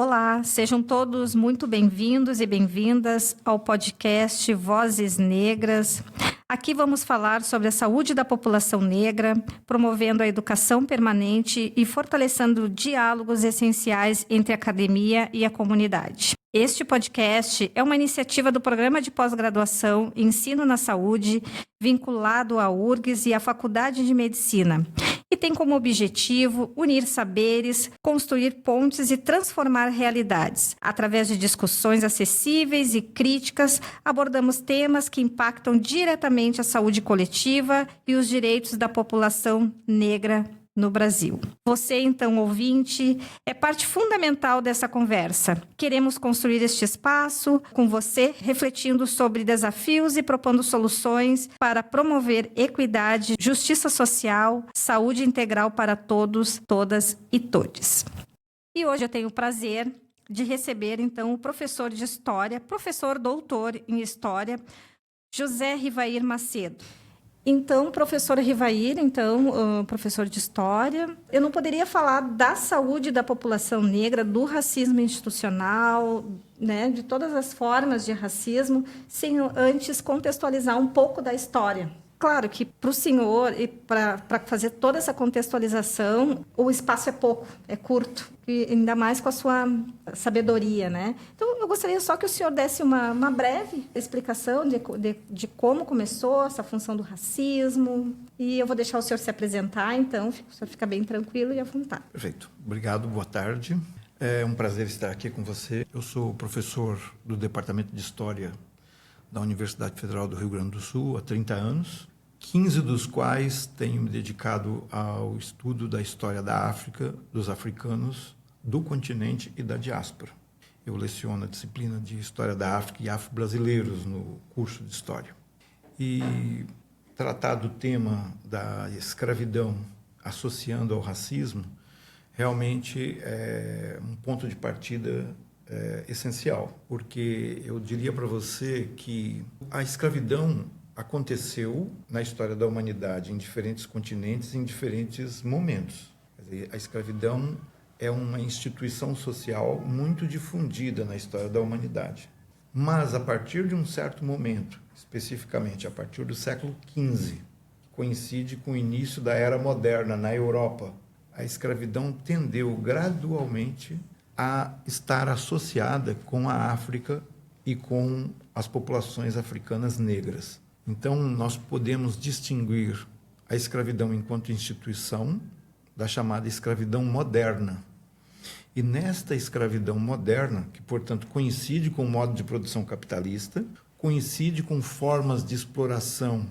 Olá, sejam todos muito bem-vindos e bem-vindas ao podcast Vozes Negras. Aqui vamos falar sobre a saúde da população negra, promovendo a educação permanente e fortalecendo diálogos essenciais entre a academia e a comunidade. Este podcast é uma iniciativa do Programa de Pós-Graduação Ensino na Saúde, vinculado à URGS e à Faculdade de Medicina, e tem como objetivo unir saberes, construir pontes e transformar realidades. Através de discussões acessíveis e críticas, abordamos temas que impactam diretamente a saúde coletiva e os direitos da população negra no Brasil. Você, então, ouvinte, é parte fundamental dessa conversa. Queremos construir este espaço com você, refletindo sobre desafios e propondo soluções para promover equidade, justiça social, saúde integral para todos, todas e todes. E hoje eu tenho o prazer de receber, então, o professor de História, professor doutor em História, José Rivair Macedo. Então, professor Rivair, professor de História, eu não poderia falar da saúde da população negra, do racismo institucional, né, de todas as formas de racismo, sem antes contextualizar um pouco da história. Claro que para o senhor, e para fazer toda essa contextualização, o espaço é pouco, é curto, e ainda mais com a sua sabedoria, né? Então, eu gostaria só que o senhor desse uma breve explicação de como começou essa função do racismo, e eu vou deixar o senhor se apresentar, então, o senhor fica bem tranquilo e à vontade. Perfeito. Obrigado, boa tarde. É um prazer estar aqui com você. Eu sou professor do Departamento de História da Universidade Federal do Rio Grande do Sul há 30 anos, 15 dos quais tenho me dedicado ao estudo da história da África, dos africanos, do continente e da diáspora. Eu leciono a disciplina de História da África e Afro-Brasileiros no curso de História. E tratar do tema da escravidão associando ao racismo realmente é um ponto de partida essencial, porque eu diria para você que a escravidão aconteceu na história da humanidade em diferentes continentes, em diferentes momentos. Quer dizer, a escravidão é uma instituição social muito difundida na história da humanidade. Mas, a partir de um certo momento, especificamente a partir do século XV, coincide com o início da Era Moderna na Europa, a escravidão tendeu gradualmente a estar associada com a África e com as populações africanas negras. Então, nós podemos distinguir a escravidão enquanto instituição da chamada escravidão moderna. E nesta escravidão moderna, que, portanto, coincide com o modo de produção capitalista, coincide com formas de exploração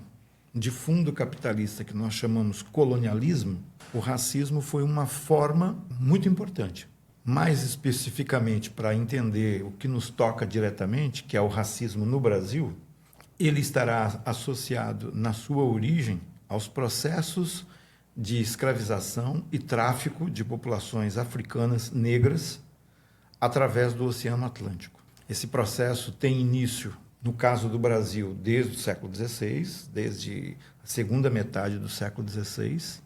de fundo capitalista que nós chamamos colonialismo, o racismo foi uma forma muito importante. Mais especificamente, para entender o que nos toca diretamente, que é o racismo no Brasil, ele estará associado, na sua origem, aos processos de escravização e tráfico de populações africanas negras através do Oceano Atlântico. Esse processo tem início, no caso do Brasil, desde o século XVI, desde a segunda metade do século XVI,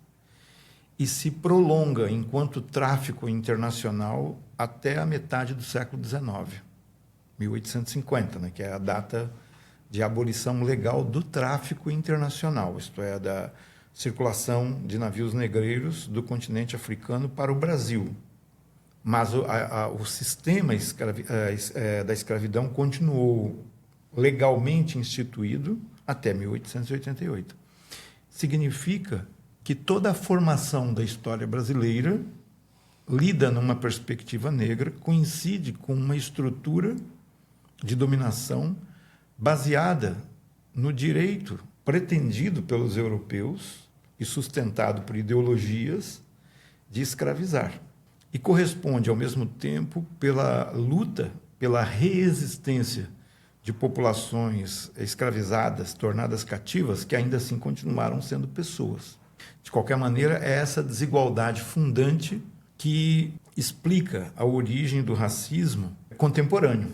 e se prolonga enquanto tráfico internacional até a metade do século XIX, 1850, né, que é a data de abolição legal do tráfico internacional, isto é, da circulação de navios negreiros do continente africano para o Brasil. Mas o sistema da escravidão continuou legalmente instituído até 1888. Significa que toda a formação da história brasileira, lida numa perspectiva negra, coincide com uma estrutura de dominação baseada no direito pretendido pelos europeus e sustentado por ideologias de escravizar. E corresponde, ao mesmo tempo, pela luta, pela reexistência de populações escravizadas, tornadas cativas, que ainda assim continuaram sendo pessoas. De qualquer maneira, é essa desigualdade fundante que explica a origem do racismo contemporâneo,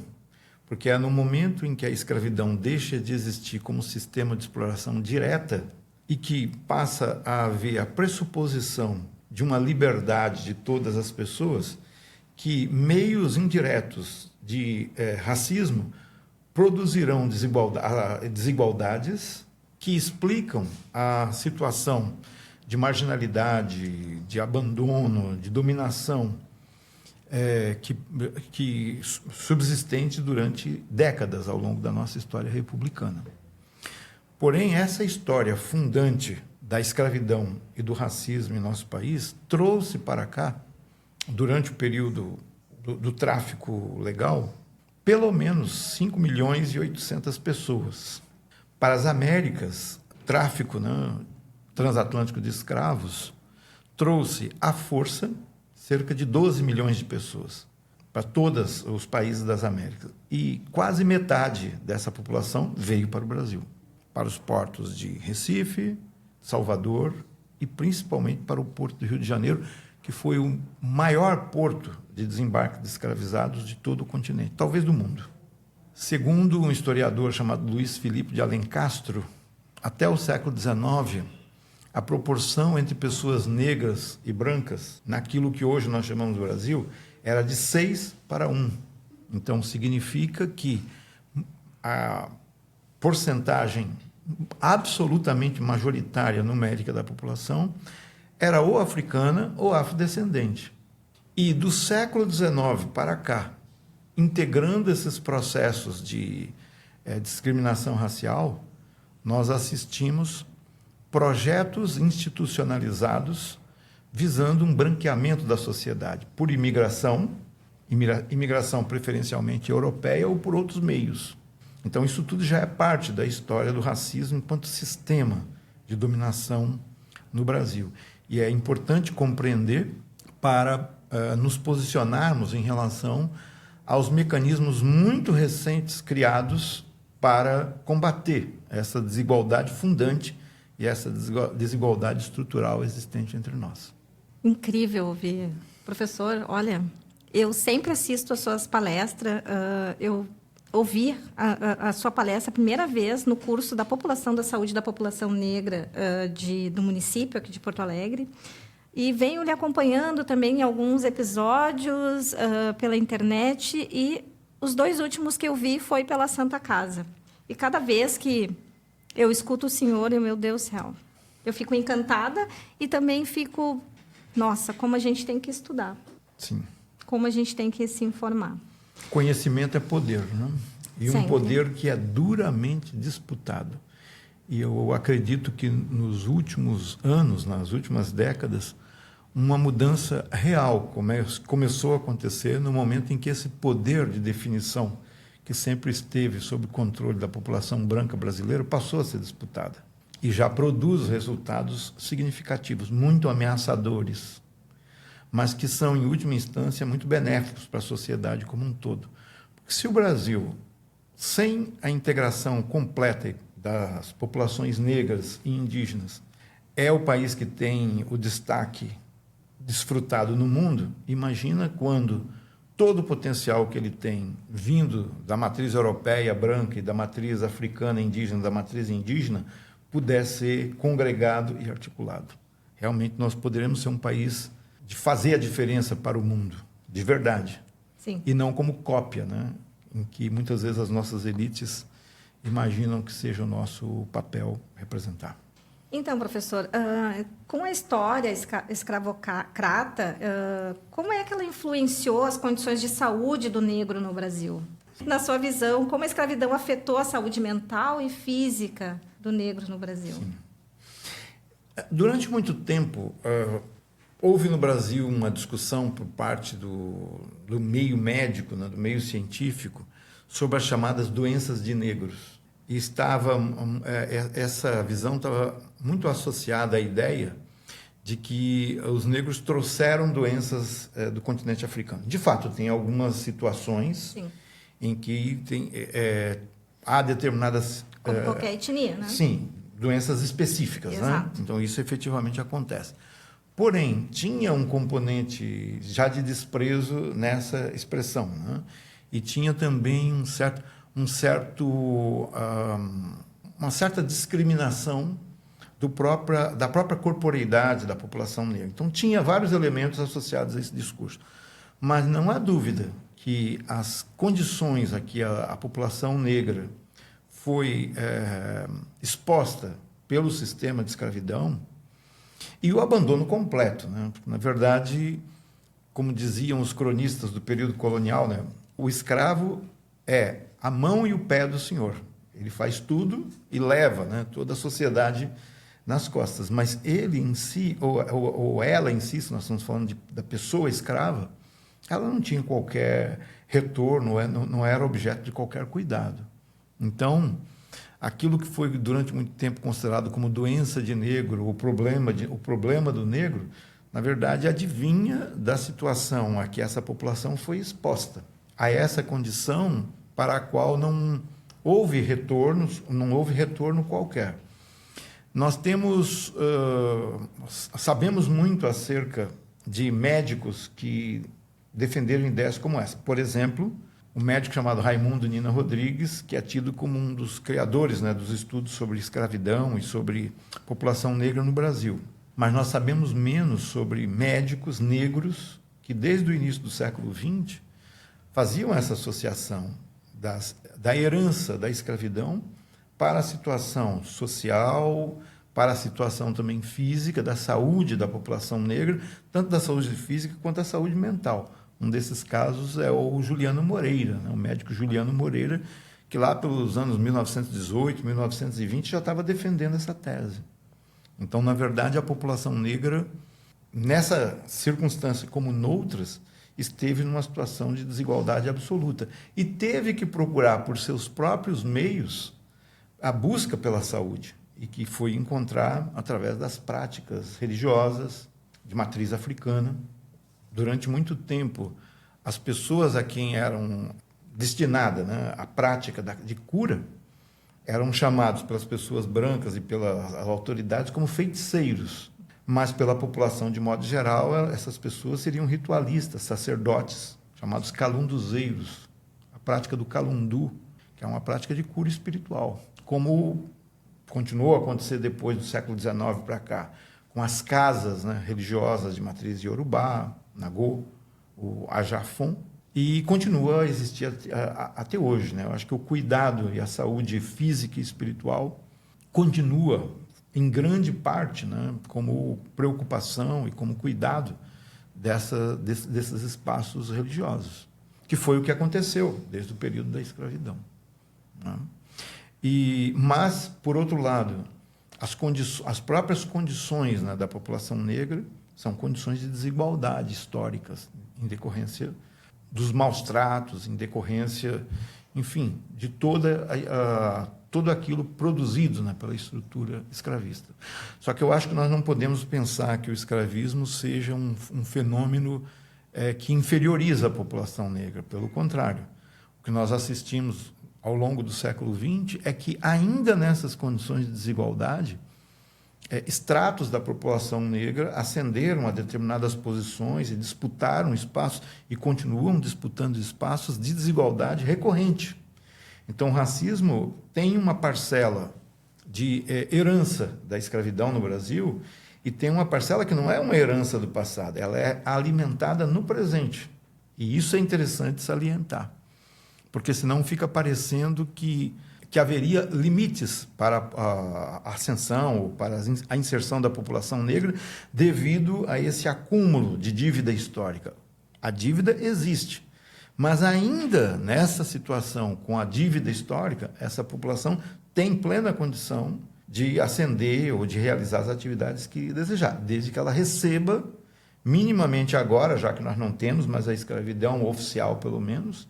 porque é no momento em que a escravidão deixa de existir como sistema de exploração direta e que passa a haver a pressuposição de uma liberdade de todas as pessoas, que meios indiretos de racismo produzirão desigualdades que explicam a situação de marginalidade, de abandono, de dominação que subsistente durante décadas ao longo da nossa história republicana. Porém, essa história fundante da escravidão e do racismo em nosso país trouxe para cá, durante o período do tráfico legal, pelo menos 5 milhões e 800 pessoas. Para as Américas, tráfico transatlântico de escravos trouxe à força cerca de 12 milhões de pessoas para todos os países das Américas. E quase metade dessa população veio para o Brasil, para os portos de Recife, Salvador e principalmente para o Porto do Rio de Janeiro, que foi o maior porto de desembarque de escravizados de todo o continente, talvez do mundo. Segundo um historiador chamado Luiz Felipe de Alencastro, até o século XIX, a proporção entre pessoas negras e brancas, naquilo que hoje nós chamamos de Brasil, era de 6:1. Então, significa que a porcentagem absolutamente majoritária numérica da população era ou africana ou afrodescendente. E do século XIX para cá, integrando esses processos de discriminação racial, nós assistimos projetos institucionalizados visando um branqueamento da sociedade por imigração preferencialmente europeia ou por outros meios. Então, isso tudo já é parte da história do racismo enquanto sistema de dominação no Brasil. E é importante compreender para nos posicionarmos em relação aos mecanismos muito recentes criados para combater essa desigualdade fundante e essa desigualdade estrutural existente entre nós. Incrível ouvir. Professor, olha, eu sempre assisto às suas palestras. Eu ouvi a sua palestra a primeira vez no curso da População da Saúde da População Negra do município aqui de Porto Alegre. E venho lhe acompanhando também em alguns episódios pela internet. E os 2 últimos que eu vi foi pela Santa Casa. E cada vez que eu escuto o senhor, meu Deus do céu, eu fico encantada e também fico, nossa, como a gente tem que estudar. Sim. Como a gente tem que se informar. Conhecimento é poder, né? E Sempre. Um poder que é duramente disputado. E eu acredito que nos últimos anos, nas últimas décadas, uma mudança real começou a acontecer no momento em que esse poder de definição que sempre esteve sob controle da população branca brasileira, passou a ser disputada. E já produz resultados significativos, muito ameaçadores, mas que são, em última instância, muito benéficos para a sociedade como um todo. Porque se o Brasil, sem a integração completa das populações negras e indígenas, é o país que tem o destaque desfrutado no mundo, imagina quando todo o potencial que ele tem vindo da matriz europeia branca e da matriz africana indígena, da matriz indígena, puder ser congregado e articulado. Realmente nós poderemos ser um país de fazer a diferença para o mundo, de verdade. Sim. E não como cópia, né? Em que muitas vezes as nossas elites imaginam que seja o nosso papel representar. Então, professor, com a história escravocrata, como é que ela influenciou as condições de saúde do negro no Brasil? Na sua visão, como a escravidão afetou a saúde mental e física do negro no Brasil? Sim. Durante muito tempo, houve no Brasil uma discussão por parte do meio médico, né, do meio científico, sobre as chamadas doenças de negros. E essa visão estava muito associada à ideia de que os negros trouxeram doenças do continente africano. De fato, tem algumas situações Sim. em que há determinadas... Como qualquer etnia, né? Sim, doenças específicas, né? Então, isso efetivamente acontece. Porém, tinha um componente já de desprezo nessa expressão, né? E tinha também uma certa discriminação da própria corporeidade da população negra. Então, tinha vários elementos associados a esse discurso. Mas não há dúvida que as condições a que a população negra foi exposta pelo sistema de escravidão e o abandono completo, né? Na verdade, como diziam os cronistas do período colonial, né? O escravo é a mão e o pé do senhor. Ele faz tudo e leva, né, toda a sociedade nas costas. Mas ele em si, ou ela em si, se nós estamos falando da pessoa escrava, ela não tinha qualquer retorno, não era objeto de qualquer cuidado. Então, aquilo que foi durante muito tempo considerado como doença de negro, o problema do negro, na verdade, advinha da situação a que essa população foi exposta, a essa condição para a qual não houve retorno qualquer. Nós sabemos muito acerca de médicos que defenderam ideias como essa. Por exemplo, um médico chamado Raimundo Nina Rodrigues, que é tido como um dos criadores, né, dos estudos sobre escravidão e sobre população negra no Brasil. Mas nós sabemos menos sobre médicos negros que, desde o início do século XX, faziam essa associação da herança da escravidão para a situação social, para a situação também física, da saúde da população negra, tanto da saúde física quanto da saúde mental. Um desses casos é o Juliano Moreira, né? O médico Juliano Moreira, que lá pelos anos 1918, 1920, já estava defendendo essa tese. Então, na verdade, a população negra, nessa circunstância como noutras, esteve numa situação de desigualdade absoluta e teve que procurar por seus próprios meios a busca pela saúde, e que foi encontrar através das práticas religiosas de matriz africana. Durante muito tempo, as pessoas a quem eram destinada, né, a prática de cura eram chamados pelas pessoas brancas e pelas autoridades como feiticeiros, mas pela população de modo geral, essas pessoas seriam ritualistas, sacerdotes, chamados calunduzeiros. A prática do calundu, que é uma prática de cura espiritual, como continuou a acontecer depois do século XIX para cá, com as casas, né, religiosas de matriz iorubá, Nagô, o Ajafon, e continua a existir até hoje, né? Eu acho que o cuidado e a saúde física e espiritual continua, em grande parte, né, como preocupação e como cuidado desses espaços religiosos, que foi o que aconteceu desde o período da escravidão, né? Mas, por outro lado, as próprias condições, né, da população negra são condições de desigualdade históricas, em decorrência dos maus tratos, em decorrência, enfim, de tudo aquilo produzido, né, pela estrutura escravista. Só que eu acho que nós não podemos pensar que o escravismo seja um fenômeno que inferioriza a população negra. Pelo contrário, o que nós assistimos ao longo do século XX é que, ainda nessas condições de desigualdade, estratos da população negra ascenderam a determinadas posições e disputaram espaços e continuam disputando espaços de desigualdade recorrente. Então, o racismo tem uma parcela de herança da escravidão no Brasil e tem uma parcela que não é uma herança do passado, ela é alimentada no presente. E isso é interessante salientar, porque senão fica parecendo que haveria limites para a ascensão ou para a inserção da população negra devido a esse acúmulo de dívida histórica. A dívida existe, mas ainda nessa situação com a dívida histórica, essa população tem plena condição de ascender ou de realizar as atividades que desejar, desde que ela receba minimamente agora, já que nós não temos mais a escravidão oficial, pelo menos,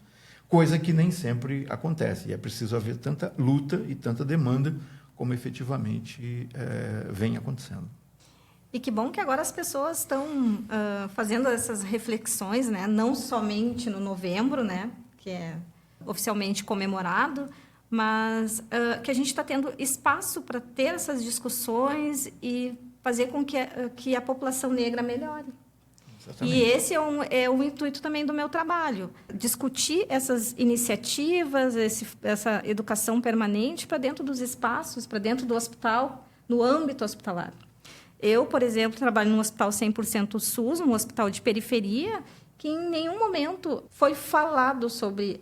coisa que nem sempre acontece. E é preciso haver tanta luta e tanta demanda como efetivamente vem acontecendo. E que bom que agora as pessoas estão fazendo essas reflexões, né? Não somente no novembro, né? Que é oficialmente comemorado, mas que a gente está tendo espaço para ter essas discussões e fazer com que a população negra melhore. Exatamente. E esse é o intuito também do meu trabalho, discutir essas iniciativas, essa educação permanente para dentro dos espaços, para dentro do hospital, no âmbito hospitalar. Eu, por exemplo, trabalho num hospital 100% SUS, num hospital de periferia, que em nenhum momento foi falado sobre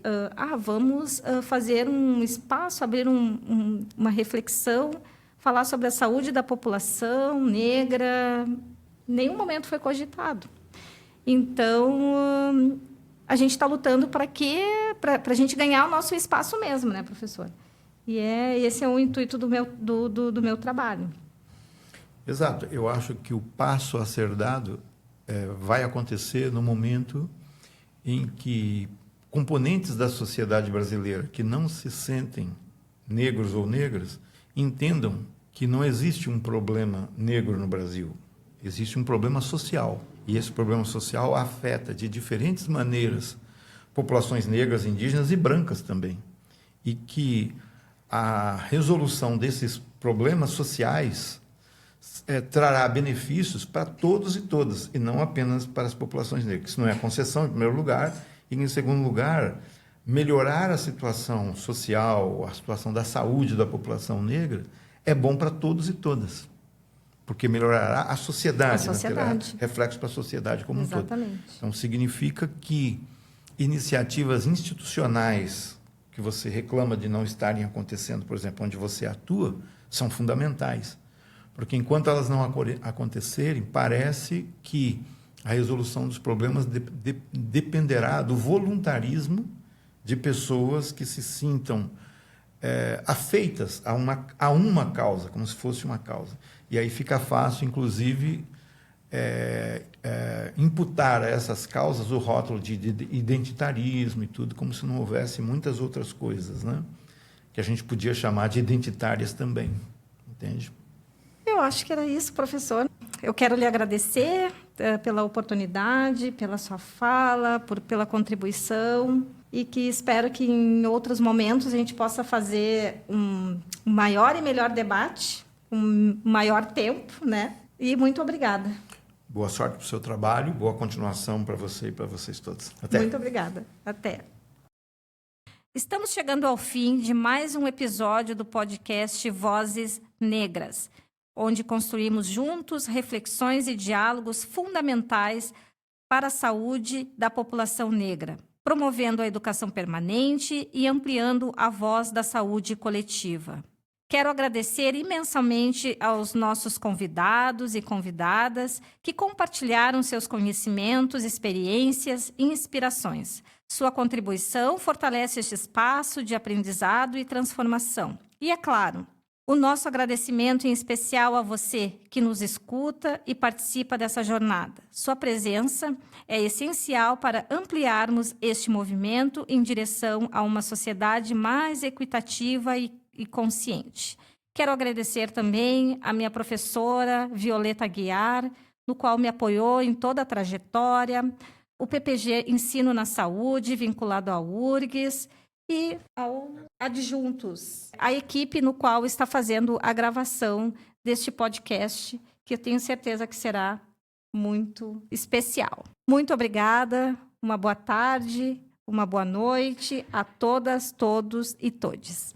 vamos fazer um espaço, abrir uma reflexão, falar sobre a saúde da população negra. Em nenhum momento foi cogitado. Então, a gente está lutando para a gente ganhar o nosso espaço mesmo, né, professor? E esse é o intuito do meu trabalho. Exato. Eu acho que o passo a ser dado vai acontecer no momento em que componentes da sociedade brasileira que não se sentem negros ou negras entendam que não existe um problema negro no Brasil. Existe um problema social. E esse problema social afeta de diferentes maneiras populações negras, indígenas e brancas também. E que a resolução desses problemas sociais trará benefícios para todos e todas, e não apenas para as populações negras. Isso não é concessão, em primeiro lugar, e, em segundo lugar, melhorar a situação social, a situação da saúde da população negra, é bom para todos e todas, porque melhorará a sociedade. Né? Terá reflexo para a sociedade como Exatamente. um todo. Então, significa que iniciativas institucionais que você reclama de não estarem acontecendo, por exemplo, onde você atua, são fundamentais. Porque enquanto elas não acontecerem, parece que a resolução dos problemas dependerá do voluntarismo de pessoas que se sintam afeitas a uma causa, como se fosse uma causa. E aí fica fácil, inclusive, imputar a essas causas o rótulo de identitarismo e tudo, como se não houvesse muitas outras coisas, né? Que a gente podia chamar de identitárias também, entende? Eu acho que era isso, professor. Eu quero lhe agradecer pela oportunidade, pela sua fala, pela contribuição, e que espero que em outros momentos a gente possa fazer um maior e melhor debate, um maior tempo, né? E muito obrigada. Boa sorte para o seu trabalho, boa continuação para você e para vocês todos. Até. Muito obrigada. Até. Estamos chegando ao fim de mais um episódio do podcast Vozes Negras, onde construímos juntos reflexões e diálogos fundamentais para a saúde da população negra, promovendo a educação permanente e ampliando a voz da saúde coletiva. Quero agradecer imensamente aos nossos convidados e convidadas que compartilharam seus conhecimentos, experiências e inspirações. Sua contribuição fortalece este espaço de aprendizado e transformação. E, é claro, o nosso agradecimento em especial a você que nos escuta e participa dessa jornada. Sua presença é essencial para ampliarmos este movimento em direção a uma sociedade mais equitativa e consciente. Quero agradecer também a minha professora Violeta Aguiar, no qual me apoiou em toda a trajetória, o PPG Ensino na Saúde, vinculado à URGS, e ao Adjuntos, a equipe no qual está fazendo a gravação deste podcast, que eu tenho certeza que será muito especial. Muito obrigada, uma boa tarde, uma boa noite a todas, todos e todes.